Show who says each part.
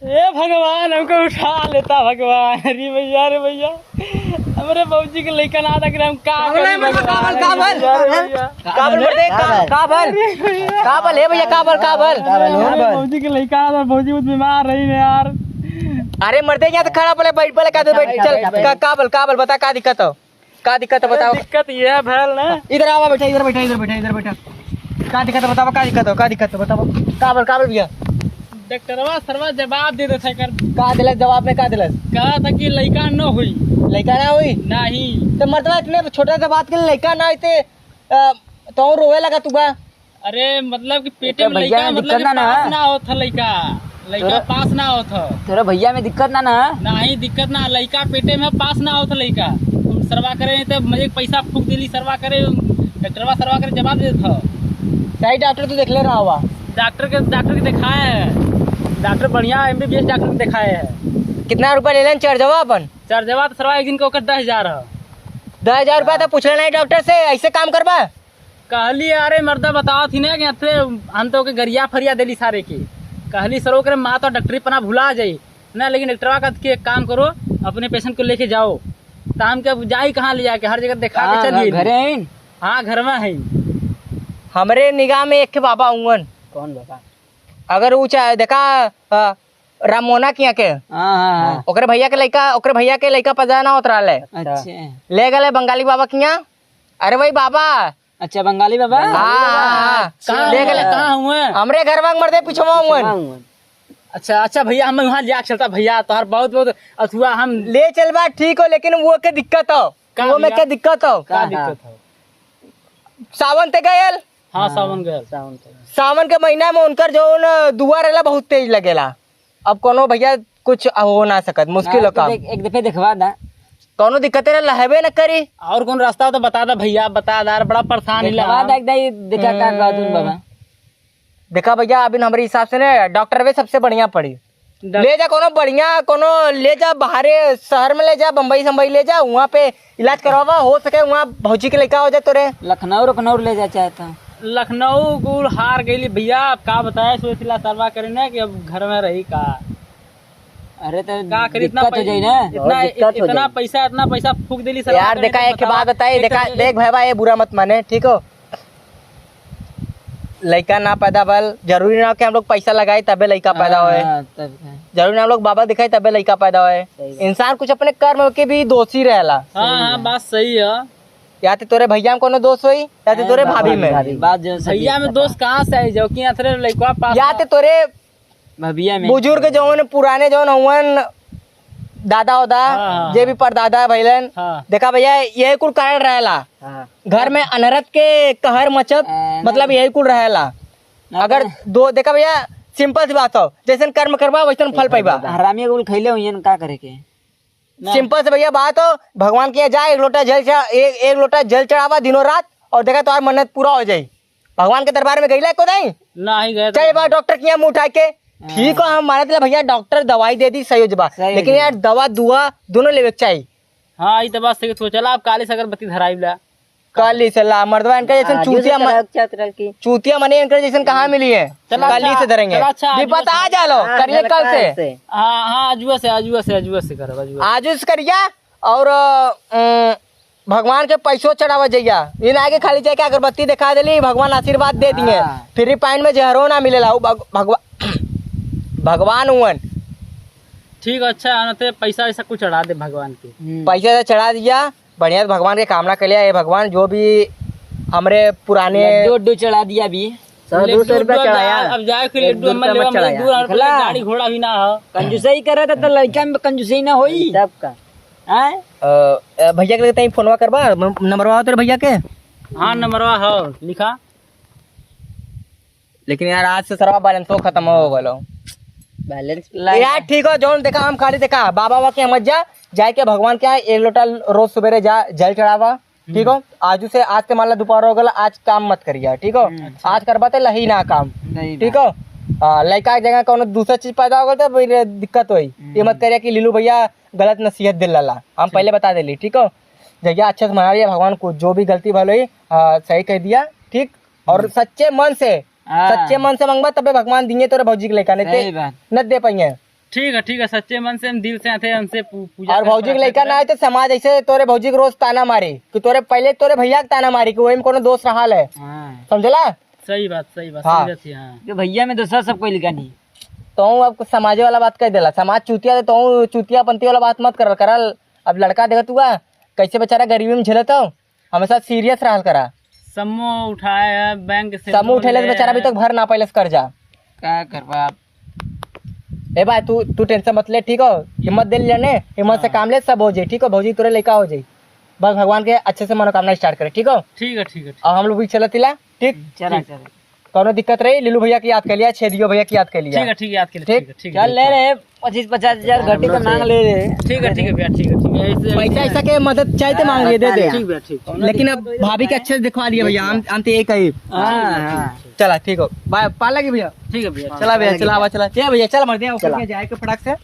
Speaker 1: ए भगवान हमको उठा लेता भगवान। अरे भैया हमारे बाबूजी के लड़का ना था कि हम काबल है भैया बाबूजी के लड़का था। बाबूजी बहुत बीमार रही है यार।
Speaker 2: अरे मर्दे यहाँ तो खड़ा पड़े बैठ पड़े का बैठ चल काबल बता का दिक्कत हो बताओ।
Speaker 1: दिक्कत ये है भैल ना
Speaker 2: इधर आवा बेटा इधर बैठा का दिक्कत बताओ का दिक्कत बताओ काबल भैया।
Speaker 1: डॉक्टरवा सरवा जवाब दे देता कर
Speaker 2: का दिलस जवाब में का दिलस
Speaker 1: कहा था कि लड़का न हुई
Speaker 2: नहीं तो मर्दवा इतने छोटा सा बात के लिए लड़का ना होते तो रोवे लगा तू बा।
Speaker 1: अरे मतलब कि पेटे में लड़का मतलब पास ना होता लड़का पास ना होता
Speaker 2: तेरा भैया में दिक्कत ना
Speaker 1: नहीं दिक्कत ना लड़का पेटे में पास ना होता लड़का तुम सरवा करे तो मुझे पैसा फूक दिली सरवा करे डॉक्टरवा सरवा करे जवाब दे देता।
Speaker 2: सही डॉक्टर तो देख ले रहा हुआ
Speaker 1: डॉक्टर के दिखाए है डॉक्टर बढ़िया MBBS डॉक्टर को दिखाए है।
Speaker 2: कितना रुपया ले लें चर्जवा अपन
Speaker 1: चर्जवा तो सरवा एक दिन को 10,000 है।
Speaker 2: 10,000 रुपया तो पूछ लेना डॉक्टर से ऐसे काम करवा
Speaker 1: कहली अरे मर्दा बताओ थी ना कि हम तो के गरिया फरिया दिली सारे की कहली सरो करे माँ तो डॉक्टरी पना भुला जाई ना लेकिन डॉक्टवा का के काम करो अपने पेशेंट को लेके जाओ शाम के जाई कहाँ ले जाके हर जगह दिखा के चलिए
Speaker 2: घरे
Speaker 1: हाँ घर में है।
Speaker 2: हमारे निगाह में एक बाबा हुवन
Speaker 1: कौन बाबा
Speaker 2: अगर ऊंचा देखा रामोना किया के ओकरे भैया के लड़का पजाना होत रहा
Speaker 1: अच्छा
Speaker 2: ले गए बंगाली बाबा किया। अरे वही बाबा
Speaker 1: अच्छा बंगाली बाबा
Speaker 2: ले गए
Speaker 1: कहाँ हुए
Speaker 2: हमरे घर वांग मर्दे पिछवा हुवन।
Speaker 1: अच्छा भैया हम वहाँ जा चलता भैया तोहर बहुत अथुआ हम
Speaker 2: ले चल बा ठीक हो लेकिन वो के दिक्कत हो वो में के दिक्कत हो सावन ते गयल
Speaker 1: हाँ सावन गया
Speaker 2: सावन के महीना में उनकर जो दुआ रहेला बहुत तेज लगेला। अब कोनो भैया कुछ हो ना सकत मुश्किल हो काम
Speaker 1: एक दफे दिखवा दा
Speaker 2: कोनो दिक्कत लहबे न करी
Speaker 1: और कौन रास्ता तो बता दा भैया बता दा बड़ा परेशान
Speaker 2: देखा बाबा देखा भैया अभी हमारे हिसाब से ना डॉक्टर वे सबसे बढ़िया पड़ी ले जा कोनो ले जा बाहरे शहर में ले जा बम्बई ले जा वहाँ पे इलाज करवा हो सके वहाँ भौजी के लड़का हो जाए तोरे
Speaker 1: लखनऊ ले जा चाहता लखनऊ को हार गई भैया अब का बताया सोचला सरवा करे ना कि अब घर में रही का। अरे तो का करी इतना पैसा फूक दिली सर
Speaker 2: यार देखा एक बात बताई देख भाई ये बुरा मत माने ठीक हो लड़का ना पैदा बल जरूरी ना कि हम लोग पैसा लगाए तबे लड़का पैदा होए जरूरी ना हम लोग बाबा दिखाए तबे लड़का पैदा होए इंसान कुछ अपने कर्म के भी दोषी रहेला।
Speaker 1: हाँ बात सही है
Speaker 2: या तो तोरे भैया में कोनो दोस्त होई या तो तोरे भाभी में
Speaker 1: भैया में दोस्त कहाँ से आई जो कि लड़का पास
Speaker 2: या तो तोरे
Speaker 1: भैया में
Speaker 2: बुजुर्ग जौन पुराने जौन हुवन दादा जे भी परदादा भैलन देखा भैया यही कुल कारण रहेला घर में अनहरत के कहर मचत मतलब यही कुल रहेला। अगर दो देखा भैया सिंपल सी बात हो जैसे कर्म करवा वैसे फल पैबा
Speaker 1: हरामी कुल खैले हुई का करे के
Speaker 2: सिंपल से भैया बात हो भगवान के जा एक लोटा जल चढ़ावा दिनों रात और देखा तुम्हारी मन्नत पूरा हो जाये। भगवान के दरबार में गई को नहीं
Speaker 1: गए
Speaker 2: चल बार डॉक्टर की मुँह उठा के ठीक हो हम माने भैया डॉक्टर दवाई दे दी सही जबा लेकिन यार दवा दुआ दोनों लेवे चाहिए।
Speaker 1: हाँ ये बात सही चला आप काली से अगरबत्ती धराइला
Speaker 2: काली से ला मर्दवा इनका जैसे चूतिया मने इनका जैसे कहाँ मिली है काली से धरेंगे विपत आ जालो करिए कल से
Speaker 1: हाँ आजुआ से करो
Speaker 2: आजू से करिया और भगवान के पैसों चढ़ावा जाइया इन आगे खाली जाके अगरबत्ती दिखा दिली भगवान आशीर्वाद दे दिए फ्री पाइन में जहरो ना मिलेला भगवान हुवन
Speaker 1: ठीक अच्छा पैसा ऐसा कुछ चढ़ा दे भगवान के
Speaker 2: पैसा से चढ़ा दिया बढ़िया भगवान के कामना कर लिया ये भगवान जो भी हमारे पुराने
Speaker 1: लड्डू चढ़ा दिया भी 200 रुपया चढ़ाया अब जाए फिर गाड़ी घोड़ा भी ना हो कंजूसई करे तो लड़का में कंजूसई ना होई सबका
Speaker 2: भैया के तई फोनवा करबा नंबरवा तेरे भैया के
Speaker 1: हाँ नंबरवा हो लिखा
Speaker 2: लेकिन यार आज से सरवा बैलेंस खत्म हो गलो बैलेंस यार ठीक हो जोन देखा हम खाली देखा बाबा के मत जाए के भगवान के एक लोटा रोज सवेरे जा जल चढ़ावा ठीक हो आज से मान ला दोपहर हो गला आज काम मत करिए ठीक हो आज करवा तो लही ना काम ठीक हो लड़का की जगह कोनो दूसरा चीज पैदा हो गया तो दिक्कत हुई ये मत करिए कि लीलू भैया गलत नसीहत दिल ला हम पहले बता दिली ठीक हो जगह अच्छे से मना लिया भगवान को जो भी गलती भले हुई सही कह दिया ठीक और सच्चे मन से मंगवा तबे भगवान दिए तोरे भौजी के लेकर न दे पाइए
Speaker 1: ठीक है सच्चे मन से हम दिल से आते हैं, हमसे पूजा
Speaker 2: और भौजी के लड़का ना आए तो समाज ऐसे तोरे भौजी के रोज ताना मारे कि तोरे पहले तोरे भैया के ताना मारी कि वही में कोनो दोस्त रहा है,
Speaker 1: हाँ
Speaker 2: समझला।
Speaker 1: सही बात
Speaker 2: हाँ।
Speaker 1: समझत ही, हाँ।
Speaker 3: जो भैया में दूसरा सब कोई लिखा नहीं।
Speaker 2: तो अब समाजे वाला बात कह देला, समाज चूतिया दे तो चूतिया पंथी वाला बात मत करल। अब लड़का देखा तू कैसे बेचारा गरीबी में झेलत हो, हमेशा सीरियस रहल करा।
Speaker 1: समूह उठाया बैंक से,
Speaker 2: समूह उठेले तो बेचारा अभी तक भर ना पाइलस कर्जा।
Speaker 3: क्या करवा आप।
Speaker 2: ए भाई तू टेंशन मत ले, ठीक हो, हिम्मत दे लेने, हिम्मत से काम ले, सब हो जाए, ठीक हो। भौजी तोरे लड़का हो जाए, बस भगवान के अच्छे से मनोकामना स्टार्ट करे, ठीक हो।
Speaker 1: ठीक है
Speaker 2: और हम लोग भी चलत ला, ठीक।
Speaker 3: चला
Speaker 2: कोनो दिक्कत रही लीलू भैया की याद कर लिया, छेदियो भैया की याद कर लिया।
Speaker 1: ठीक है याद के लिए, ठीक
Speaker 3: चल ले रहे 25-50 हजार घटी का मांग ले रहे।
Speaker 1: ठीक है भैया, ठीक है ऐसे
Speaker 2: पैसा ऐसा के मदद चाहिए मांग लिए, दे दे।
Speaker 1: ठीक भैया, ठीक।
Speaker 2: लेकिन अब भाभी के अच्छे से दिखवा दिए भैया, हम तो एक ही। चला ठीक हो, बाय पाल लगी भैया।
Speaker 1: ठीक है भैया,
Speaker 2: चला भैया, चला चला भैया, चल मर दिया जाए के फटाक से।